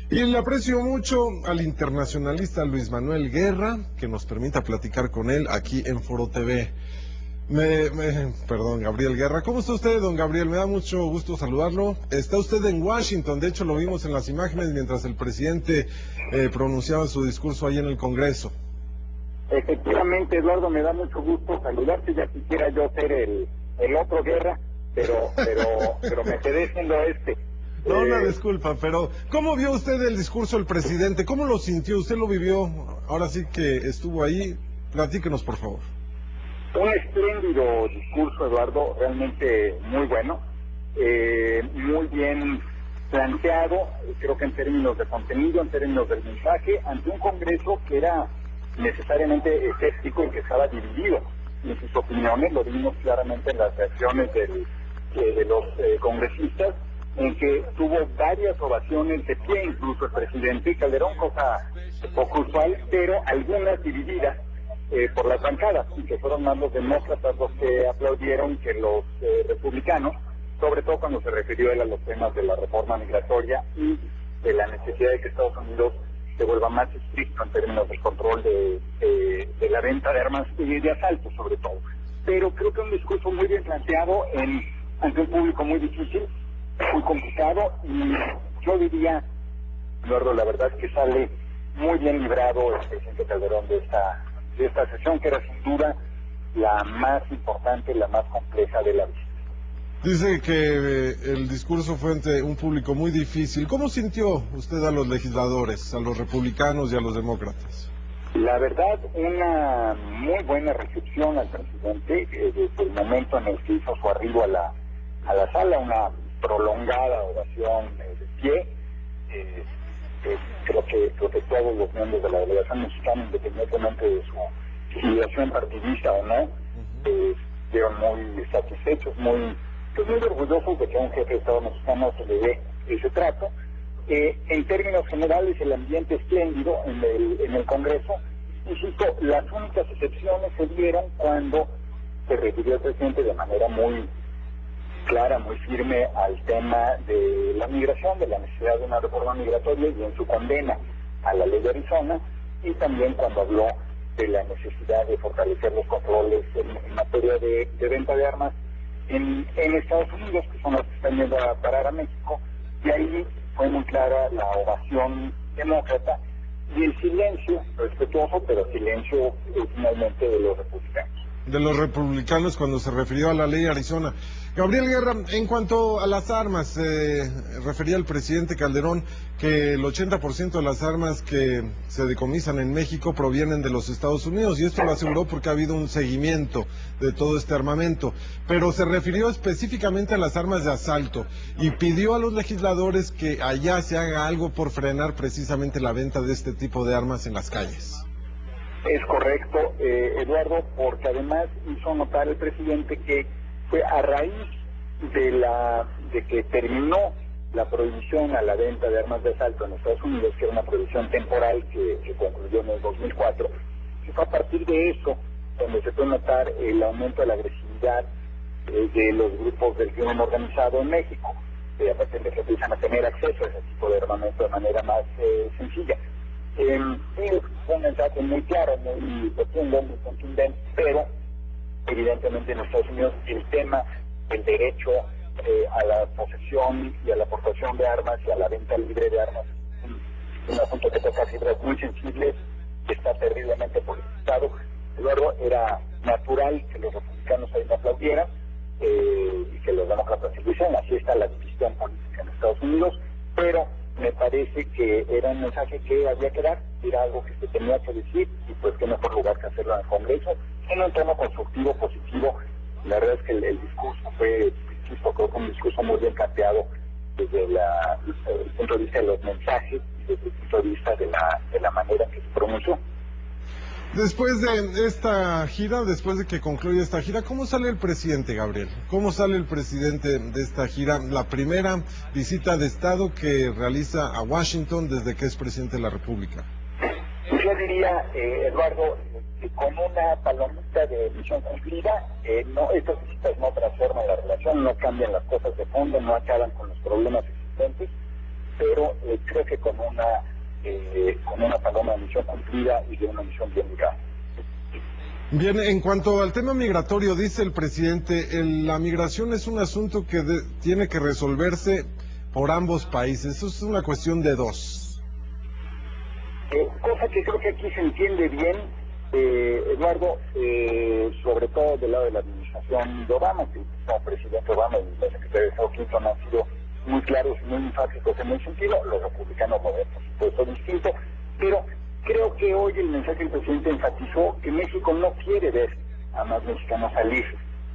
Y le aprecio mucho al internacionalista Luis Manuel Guerra, que nos permita platicar con él aquí en Foro TV. Perdón, Gabriel Guerra. ¿Cómo está usted, don Gabriel? Me da mucho gusto saludarlo. Está usted en Washington, de hecho lo vimos en las imágenes mientras el presidente pronunciaba su discurso ahí en el Congreso. Efectivamente, Eduardo, me da mucho gusto saludarte. Ya quisiera yo ser el otro Guerra, pero me quedé siendo este. No, una disculpa, pero ¿cómo vio usted el discurso del presidente? ¿Cómo lo sintió? ¿Usted lo vivió? Ahora sí que estuvo ahí. Platíquenos, por favor. Un espléndido discurso, Eduardo, realmente muy bueno, muy bien planteado, creo que en términos de contenido, en términos del mensaje, ante un Congreso que era necesariamente escéptico y que estaba dividido en sus opiniones. Lo vimos claramente en las reacciones de los congresistas, en que tuvo varias ovaciones de pie, incluso el presidente Calderón, cosa poco usual, pero algunas divididas por las bancadas, y que fueron más los demócratas los que aplaudieron que los republicanos, sobre todo cuando se refirió él a los temas de la reforma migratoria y de la necesidad de que Estados Unidos se vuelva más estricto en términos del control de la venta de armas y de asalto, sobre todo. Pero creo que un discurso muy bien planteado ante un público muy difícil, muy complicado, y yo diría, Eduardo, la verdad es que sale muy bien librado el presidente Calderón de esta sesión, que era sin duda la más importante, la más compleja de la visita. Dice que el discurso fue ante un público muy difícil. ¿Cómo sintió usted a los legisladores, a los republicanos y a los demócratas? La verdad, una muy buena recepción al presidente desde el momento en el que hizo su arribo a la sala, una prolongada ovación de pie. Creo que todos los miembros de la delegación mexicana, independientemente de su filiación partidista o no, fueron muy satisfechos, muy orgullosos de que a un jefe de Estado mexicano se le dé ese trato. En términos generales, el ambiente espléndido en el Congreso. Insisto, las únicas excepciones se dieron cuando se refirió el presidente de manera muy clara, muy firme al tema de la migración, de la necesidad de una reforma migratoria y en su condena a la ley de Arizona, y también cuando habló de la necesidad de fortalecer los controles en materia de venta de armas en Estados Unidos, que son los que están yendo a parar a México, y ahí fue muy clara la ovación demócrata y el silencio respetuoso, pero silencio finalmente de los republicanos. De los republicanos cuando se refirió a la ley de Arizona. Gabriel Guerra, en cuanto a las armas, refería el presidente Calderón que el 80% de las armas que se decomisan en México provienen de los Estados Unidos, y esto lo aseguró porque ha habido un seguimiento de todo este armamento, pero se refirió específicamente a las armas de asalto y pidió a los legisladores que allá se haga algo por frenar precisamente la venta de este tipo de armas en las calles. Es correcto, Eduardo, porque además hizo notar el presidente que fue a raíz de que terminó la prohibición a la venta de armas de asalto en Estados Unidos, que era una prohibición temporal que concluyó en el 2004, y fue a partir de eso donde se puede notar el aumento de la agresividad de los grupos del crimen organizado en México, a partir de que empiezan a tener acceso a ese tipo de armamento de manera más sencilla. Fue un mensaje muy claro, muy profundo, muy contundente, pero evidentemente en Estados Unidos el tema del derecho a la posesión y a la aportación de armas y a la venta libre de armas es un asunto que toca fibras muy sensibles, que está terriblemente politizado. Luego era natural que los republicanos ahí no aplaudieran y que los demócratas se dicen, así está la división política en Estados Unidos, pero me parece que era un mensaje que había que dar, era algo que se tenía que decir, y pues qué mejor lugar que hacerlo en el Congreso, en un tono constructivo, positivo. La verdad es que el discurso fue, creo que un discurso muy bien planteado desde el punto de vista de los mensajes y desde el punto de vista de la manera que se pronunció. Después de esta gira, después de que concluye esta gira, ¿cómo sale el presidente, Gabriel? ¿Cómo sale el presidente de esta gira? La primera visita de Estado que realiza a Washington desde que es presidente de la República. Yo diría, Eduardo, que con una palomita de misión cumplida, estas visitas no transforman la relación, no cambian las cosas de fondo, no acaban con los problemas existentes. pero creo que con una paloma de misión cumplida y de una misión bien lograda. Bien, en cuanto al tema migratorio, dice el presidente, la migración es un asunto que tiene que resolverse por ambos países. Eso es una cuestión de dos. Cosa que creo que aquí se entiende bien, Eduardo, sobre todo del lado de la administración de Obama, que como presidente Obama y la secretaria de Estado Clinton han sido muy claros y muy enfáticos en ese sentido. Los republicanos lo ven, por supuesto, distinto, pero creo que hoy el mensaje del presidente enfatizó que México no quiere ver a más mexicanos salir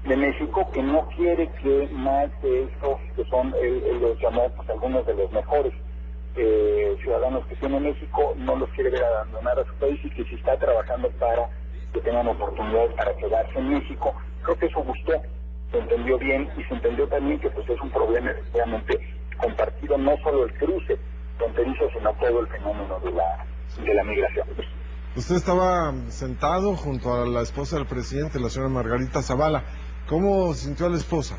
de México, que no quiere que más de estos, que son, él los llamó, pues, algunos de los mejores ciudadanos que tiene México, no los quiere ver abandonar a su país y que se está trabajando para que tengan oportunidades para quedarse en México. Creo que eso gustó, se entendió bien y se entendió también que pues es un problema efectivamente compartido, no solo el cruce fronterizo, sino todo el fenómeno de la migración. Usted estaba sentado junto a la esposa del presidente, la señora Margarita Zavala. ¿Cómo sintió a la esposa?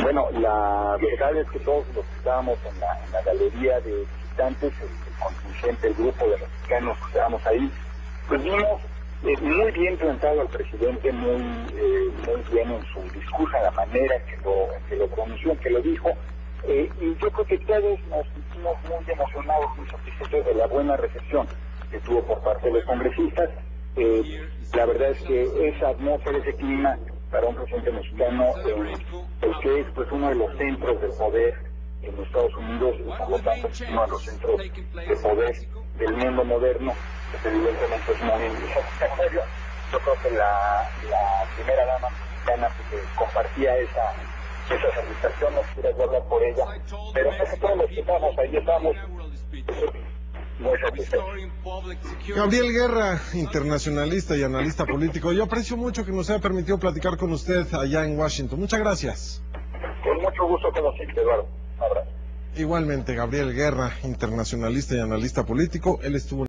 Bueno, la verdad es que todos los que estábamos en la galería de visitantes, el contingente, el grupo de mexicanos que estábamos ahí, pues vimos muy bien plantado al presidente, muy bien en su discurso, en la manera en que lo pronunció, en que lo dijo, y yo creo que todos nos sentimos muy emocionados, muy satisfechos de la buena recepción que tuvo por parte de los congresistas. La verdad es que esa atmósfera, ese clima para un presidente mexicano, el que es pues uno de los centros del poder en Estados Unidos, y por lo tanto uno de los centros de poder del mundo moderno, pues evidentemente es muy satisfactorio. Yo creo que la primera dama mexicana pues, compartía esa satisfacción, no quisiera yo hablar por ella, pero casi todos los que estábamos ahí estábamos muy satisfechos. Gabriel Guerra, internacionalista y analista político, yo aprecio mucho que nos haya permitido platicar con usted allá en Washington. Muchas gracias. Con mucho gusto conocerte, Eduardo. Un abrazo. Igualmente, Gabriel Guerra, internacionalista y analista político, él estuvo